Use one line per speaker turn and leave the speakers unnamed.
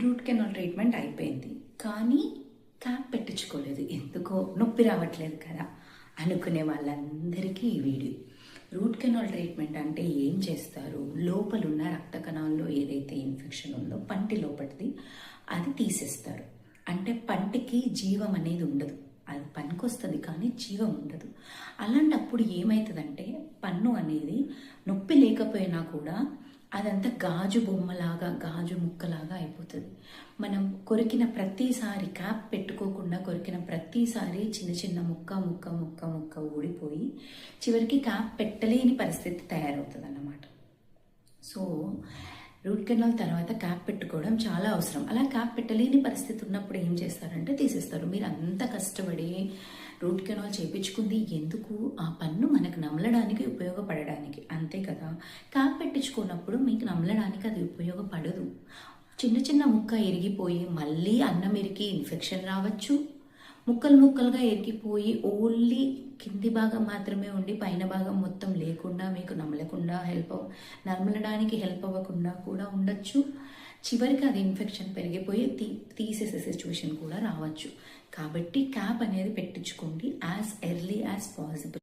Root canal treatment అయిపోయింది, కానీ cap పెట్టించుకోలేదు. ఎందుకో నొప్పి రావట్లేదు కదా అనుకునే వాళ్ళందరికీ ఈ వీడియో. రూట్ కెనాల్ ట్రీట్మెంట్ అంటే ఏం చేస్తారు? లోపలున్న రక్త కణాల్లో ఏదైతే ఇన్ఫెక్షన్ ఉందో పంటి లోపలిది అది తీసేస్తారు. అంటే పంటికి జీవం అనేది ఉండదు, అది పనికొస్తుంది కానీ జీవం ఉండదు. అలాంటప్పుడు ఏమవుతుందంటే పన్ను అనేది నొప్పి లేకపోయినా కూడా అదంతా గాజు బొమ్మలాగా, గాజు ముక్కలాగా అయిపోతుంది. మనం కొరికిన ప్రతిసారి, క్యాప్ పెట్టుకోకుండా కొరికిన ప్రతిసారి చిన్న చిన్న ముక్క ముక్క ముక్క ముక్క ఊడిపోయి చివరికి క్యాప్ పెట్టలేని పరిస్థితి తయారవుతుంది అన్నమాట. సో రూట్ కెనాల్ తర్వాత క్యాప్ పెట్టుకోవడం చాలా అవసరం. అలా క్యాప్ పెట్టలేని పరిస్థితి ఉన్నప్పుడు ఏం చేస్తారంటే తీసేస్తారు. మీరు అంత కష్టపడి రూట్ కెనాల్ చేయించుకుంది ఎందుకు? ఆ పన్ను మనకు నమలడానికి ఉపయోగపడడానికి, అంతే కదా. క్యాప్ పెట్టించుకున్నప్పుడు మీకు నమలడానికి అది ఉపయోగపడదు. చిన్న చిన్న ముక్క ఇరిగిపోయి మళ్ళీ అన్నం ఇరికి ఇన్ఫెక్షన్ రావచ్చు. ముక్కలు ముక్కలుగా ఎరిగిపోయి ఓన్లీ కింది భాగం మాత్రమే ఉండి పైన భాగం మొత్తం లేకుండా మీకు నమలకుండా నమలడానికి హెల్ప్ అవ్వకుండా కూడా ఉండొచ్చు. చివరికి అది ఇన్ఫెక్షన్ పెరిగిపోయి తీసేసే సిచ్యువేషన్ కూడా రావచ్చు. కాబట్టి క్యాప్ అనేది పెట్టించుకోండి యాజ్ ఎర్లీ యాజ్ పాసిబుల్.